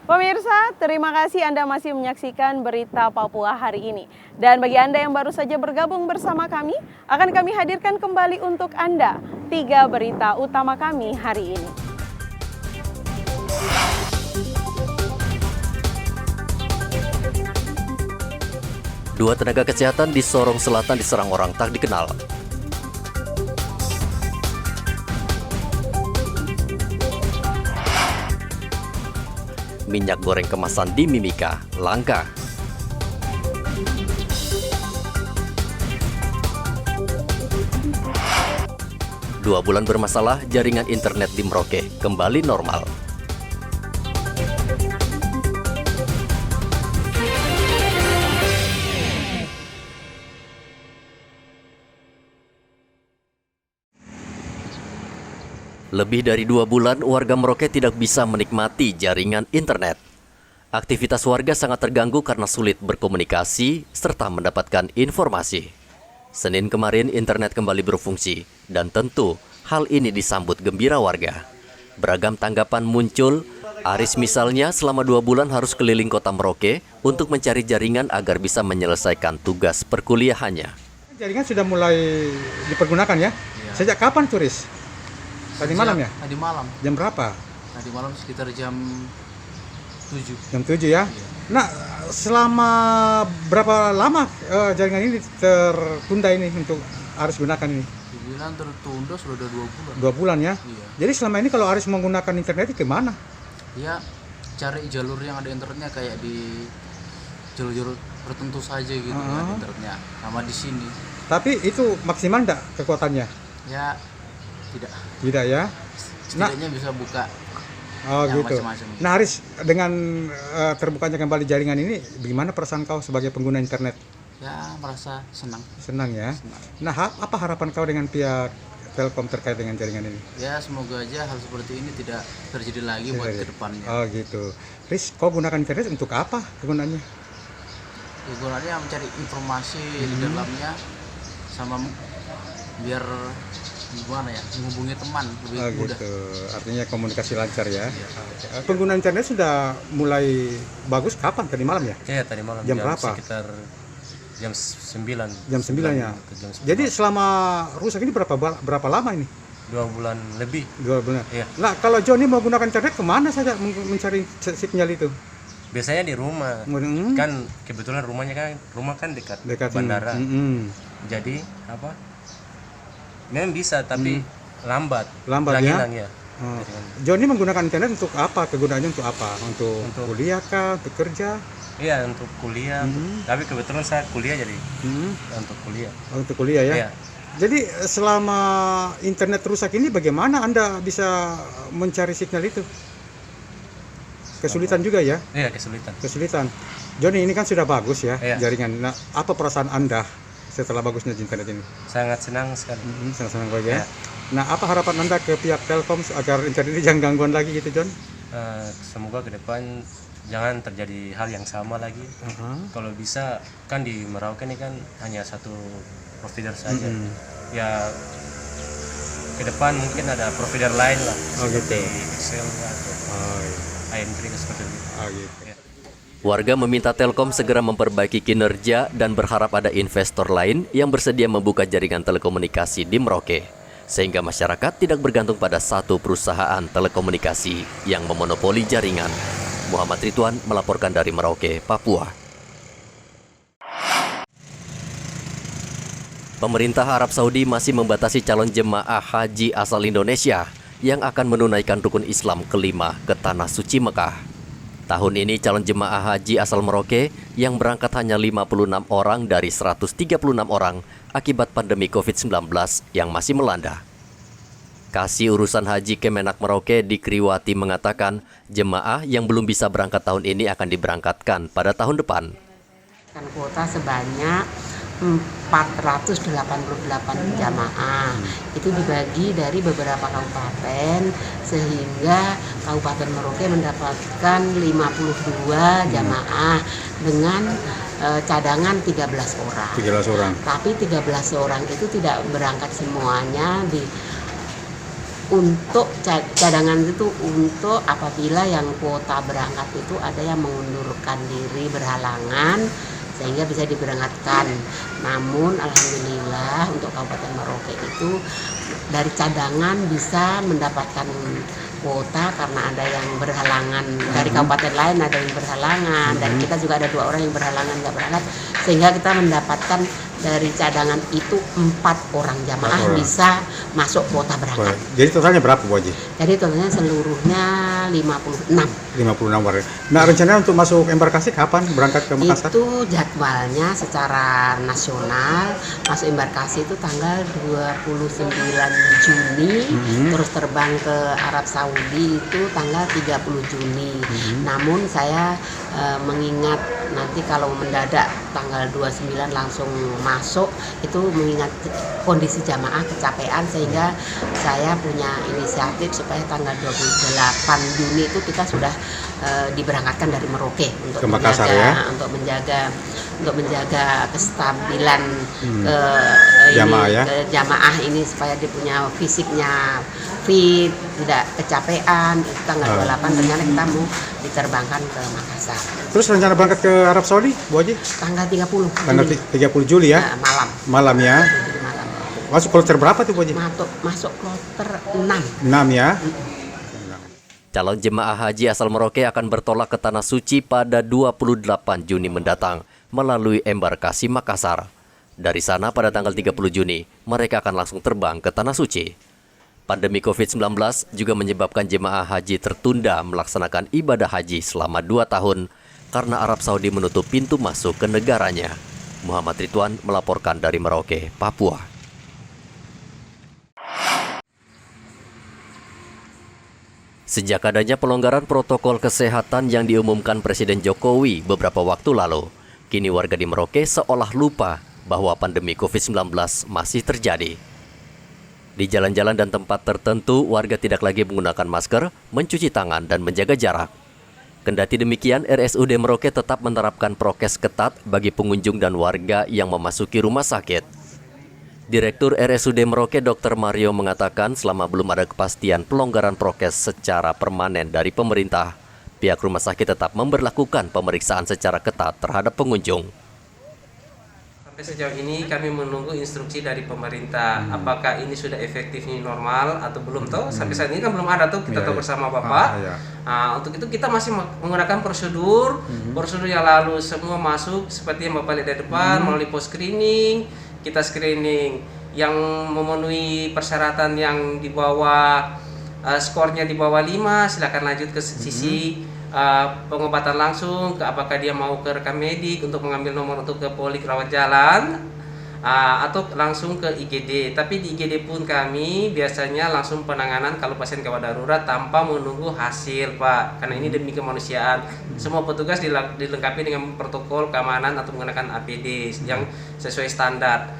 Pemirsa, terima kasih Anda masih menyaksikan Berita Papua hari ini. Dan bagi Anda yang baru saja bergabung bersama kami, akan kami hadirkan kembali untuk Anda 3 berita utama kami hari ini. Dua tenaga kesehatan di Sorong Selatan diserang orang tak dikenal. Minyak goreng kemasan di Mimika langka. Dua bulan bermasalah, jaringan internet di Merauke kembali normal. Lebih dari 2 bulan, warga Merauke tidak bisa menikmati jaringan internet. Aktivitas warga sangat terganggu karena sulit berkomunikasi serta mendapatkan informasi. Senin kemarin, internet kembali berfungsi, dan tentu hal ini disambut gembira warga. Beragam tanggapan muncul. Aris misalnya selama 2 bulan harus keliling kota Merauke untuk mencari jaringan agar bisa menyelesaikan tugas perkuliahannya. Jaringan sudah mulai dipergunakan ya? Iya. Sejak kapan turis? Tadi malam ya? Tadi malam. Jam berapa? Tadi malam sekitar jam 7. Jam 7 ya? Iya. Nah, selama berapa lama jaringan ini tertunda ini untuk Aris gunakan ini? Dibilang tertunda sudah 2 bulan. 2 bulan ya? Iya. Jadi selama ini kalau Aris menggunakan internet itu kemana? Ya, cari jalur yang ada internetnya kayak di jalur-jalur tertentu saja gitu kan internetnya. Sama di sini. Tapi itu maksimal enggak kekuatannya? Ya, tidak. Tidak ya? Setidaknya bisa buka Oh yang gitu. macam-macam. Nah Aris, dengan terbukanya kembali jaringan ini, bagaimana perasaan kau sebagai pengguna internet? Ya, merasa senang. Senang ya? Senang. Nah, apa harapan kau dengan pihak Telkom terkait dengan jaringan ini? Ya, semoga aja hal seperti ini tidak terjadi lagi buat kedepannya. Oh gitu. Riz, kau gunakan internet untuk apa kegunaannya? Ya, gunanya mencari informasi di dalamnya sama biar gimana ya, menghubungi teman lebih mudah. Gitu. Artinya komunikasi lancar ya. Iya. Penggunaan internet sudah mulai bagus kapan? Tadi malam ya? Iya, tadi malam Jam berapa? Sekitar jam 9. Jam 9 ya. Jam 9. Jadi selama rusak ini berapa lama ini? 2 bulan lebih. 2 bulan. Iya. Nah, kalau Johnny mau gunakan internet kemana saja mencari sinyal itu? Biasanya di rumah. Hmm. Kan kebetulan rumah kan dekat bandara. Jadi apa? Memang bisa tapi lambat. Lambat ya? Hilang ya. Oh. Johnny menggunakan internet untuk apa? Kegunaannya untuk apa? Untuk kuliah kah? Untuk kerja? Iya, untuk kuliah. Tapi kebetulan saya kuliah jadi untuk kuliah. Oh, untuk kuliah ya? Iya. Jadi selama internet rusak ini bagaimana Anda bisa mencari sinyal itu? Kesulitan juga ya? Iya, kesulitan. Kesulitan. Johnny, ini kan sudah bagus ya jaringan. Nah, apa perasaan Anda setelah bagusnya internet ini? Sangat senang sekali. Senang-senang bahagia. Nah, apa harapan Anda ke pihak Telkom agar internet ini jangan gangguan lagi gitu, John? Semoga ke depan jangan terjadi hal yang sama lagi. Kalau bisa kan di Merauke ini kan hanya satu provider saja. Ya ke depan mungkin ada provider lain lah. Seperti Excel atau IM3 seperti itu. Gitu. Ya. Warga meminta Telkom segera memperbaiki kinerja dan berharap ada investor lain yang bersedia membuka jaringan telekomunikasi di Merauke, sehingga masyarakat tidak bergantung pada satu perusahaan telekomunikasi yang memonopoli jaringan. Muhammad Ridwan melaporkan dari Merauke, Papua. Pemerintah Arab Saudi masih membatasi calon jemaah haji asal Indonesia yang akan menunaikan rukun Islam kelima ke Tanah Suci Mekah. Tahun ini calon jemaah haji asal Merauke yang berangkat hanya 56 orang dari 136 orang akibat pandemi COVID-19 yang masih melanda. Kasih Urusan Haji Kemenak Merauke Dikriwati mengatakan jemaah yang belum bisa berangkat tahun ini akan diberangkatkan pada tahun depan. Kuota sebanyak 488 jamaah. Itu dibagi dari beberapa kabupaten sehingga Kabupaten Merauke mendapatkan 52 jamaah dengan cadangan 13 orang. 13 orang. Tapi 13 orang itu tidak berangkat semuanya untuk cadangan itu untuk apabila yang kuota berangkat itu ada yang mengundurkan diri berhalangan sehingga bisa diberangkatkan. Namun alhamdulillah untuk Kabupaten Merauke itu dari cadangan bisa mendapatkan kuota karena ada yang berhalangan dari kabupaten lain, ada yang berhalangan, dan kita juga ada 2 orang yang berhalangan nggak berangkat, sehingga kita mendapatkan dari cadangan itu 4 orang jamaah bisa masuk kuota berangkat. Jadi totalnya berapa Bu Haji? Jadi totalnya seluruhnya 56. 56 warga. Nah, rencananya untuk masuk embarkasi kapan berangkat ke Makassar? Itu jadwalnya secara nasional masuk embarkasi itu tanggal 29 Juni, terus terbang ke Arab Saudi itu tanggal 30 Juni. Namun saya mengingat nanti kalau mendadak tanggal 29 langsung masuk itu mengingat kondisi jamaah kecapean, sehingga saya punya inisiatif supaya tanggal 28 Juni itu kita sudah diberangkatkan dari Merauke untuk ke Makassar, ya? Untuk menjaga kestabilan jamaah ini supaya dia punya fisiknya fit, tidak kecapean. Itu tanggal 28 ternyata kita mau diterbangkan ke Makassar. Terus rencana berangkat ke Arab Saudi Bu Haji? Tanggal 30 Tanggal 30 Juli ya? Malam ya? Malam. Masuk kloter berapa tuh Bu Haji? Masuk kloter 6 ya? Calon jemaah haji asal Merauke akan bertolak ke Tanah Suci pada 28 Juni mendatang melalui embarkasi Makassar. Dari sana pada tanggal 30 Juni, mereka akan langsung terbang ke Tanah Suci. Pandemi COVID-19 juga menyebabkan jemaah haji tertunda melaksanakan ibadah haji selama 2 tahun karena Arab Saudi menutup pintu masuk ke negaranya. Muhammad Ridwan melaporkan dari Merauke, Papua. Sejak adanya pelonggaran protokol kesehatan yang diumumkan Presiden Jokowi beberapa waktu lalu, kini warga di Merauke seolah lupa bahwa pandemi COVID-19 masih terjadi. Di jalan-jalan dan tempat tertentu, warga tidak lagi menggunakan masker, mencuci tangan, dan menjaga jarak. Kendati demikian, RSUD Merauke tetap menerapkan prokes ketat bagi pengunjung dan warga yang memasuki rumah sakit. Direktur RSUD Merauke Dr. Mario mengatakan selama belum ada kepastian pelonggaran prokes secara permanen dari pemerintah, pihak rumah sakit tetap memberlakukan pemeriksaan secara ketat terhadap pengunjung. Sampai sejauh ini kami menunggu instruksi dari pemerintah. Apakah ini sudah efektif new normal atau belum tahu? Sampai saat ini kan belum ada tuh, kita tahu bersama Bapak. Untuk itu kita masih menggunakan prosedur yang lalu semua masuk seperti yang Bapak lihat di depan melalui post screening. Kita screening yang memenuhi persyaratan yang di bawah skornya di bawah 5, silakan lanjut ke sisi pengobatan langsung, ke apakah dia mau ke rekam medik untuk mengambil nomor untuk ke polik rawat jalan atau langsung ke IGD. Tapi di IGD pun kami biasanya langsung penanganan kalau pasien gawat darurat tanpa menunggu hasil, Pak, karena ini demi kemanusiaan. Semua petugas dilengkapi dengan protokol keamanan atau menggunakan APD yang sesuai standar.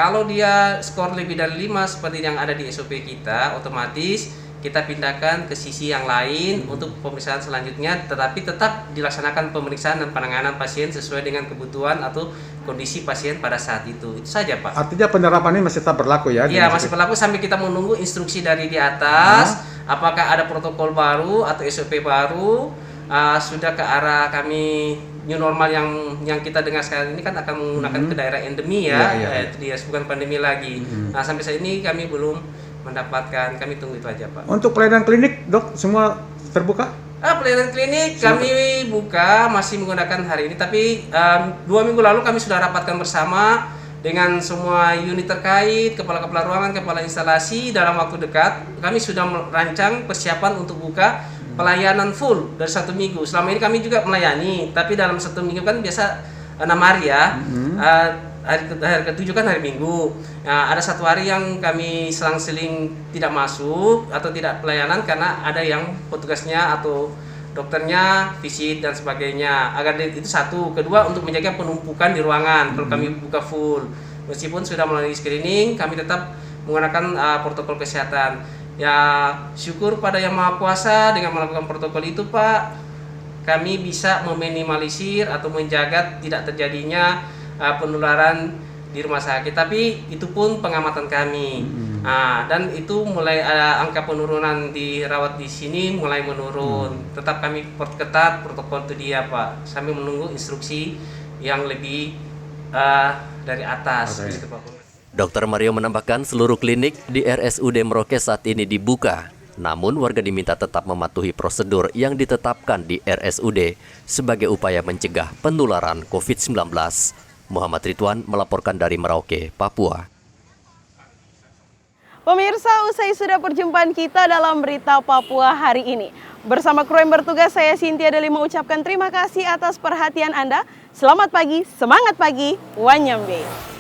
Kalau dia skor lebih dari 5 seperti yang ada di SOP kita, otomatis kita pindahkan ke sisi yang lain untuk pemeriksaan selanjutnya, tetapi tetap dilaksanakan pemeriksaan dan penanganan pasien sesuai dengan kebutuhan atau kondisi pasien pada saat itu. Itu saja, Pak. Artinya penerapan ini masih tetap berlaku ya? Iya, masih berlaku sampai kita menunggu instruksi dari di atas, apakah ada protokol baru atau SOP baru, sudah ke arah kami new normal yang kita dengar sekarang ini kan akan menggunakan ke daerah endemi ya, itu dia, bukan pandemi lagi. Nah, sampai saat ini kami belum mendapatkan, kami tunggu itu aja, Pak. Untuk pelayanan klinik, Dok, semua terbuka? Pelayanan klinik kami buka, masih menggunakan hari ini, tapi 2 minggu lalu kami sudah rapatkan bersama dengan semua unit terkait, kepala-kepala ruangan, kepala instalasi. Dalam waktu dekat kami sudah merancang persiapan untuk buka pelayanan full dari 1 minggu. Selama ini kami juga melayani, tapi dalam 1 minggu kan biasa 6 hari ya. Hari ke-7 kan hari Minggu. Nah, ada 1 hari yang kami selang-seling tidak masuk atau tidak pelayanan karena ada yang petugasnya atau dokternya visit dan sebagainya. Agar itu satu. Kedua, untuk menjaga penumpukan di ruangan. Kalau kami buka full, meskipun sudah melalui screening, kami tetap menggunakan protokol kesehatan. Ya, syukur pada Yang Maha Kuasa dengan melakukan protokol itu, Pak, kami bisa meminimalisir atau menjaga tidak terjadinya penularan di rumah sakit, tapi itu pun pengamatan kami. Dan itu mulai angka penurunan dirawat di sini mulai menurun. Tetap kami perketat protokol itu dia Pak, sambil menunggu instruksi yang lebih dari atas. Gitu, Pak. Dr. Mario menambahkan seluruh klinik di RSUD Merauke saat ini dibuka. Namun warga diminta tetap mematuhi prosedur yang ditetapkan di RSUD sebagai upaya mencegah penularan COVID-19. Muhammad Ridwan melaporkan dari Merauke, Papua. Pemirsa, usai sudah perjumpaan kita dalam Berita Papua hari ini. Bersama kru yang bertugas, saya Cynthia Deli mengucapkan terima kasih atas perhatian Anda. Selamat pagi, semangat pagi, Wanyambe.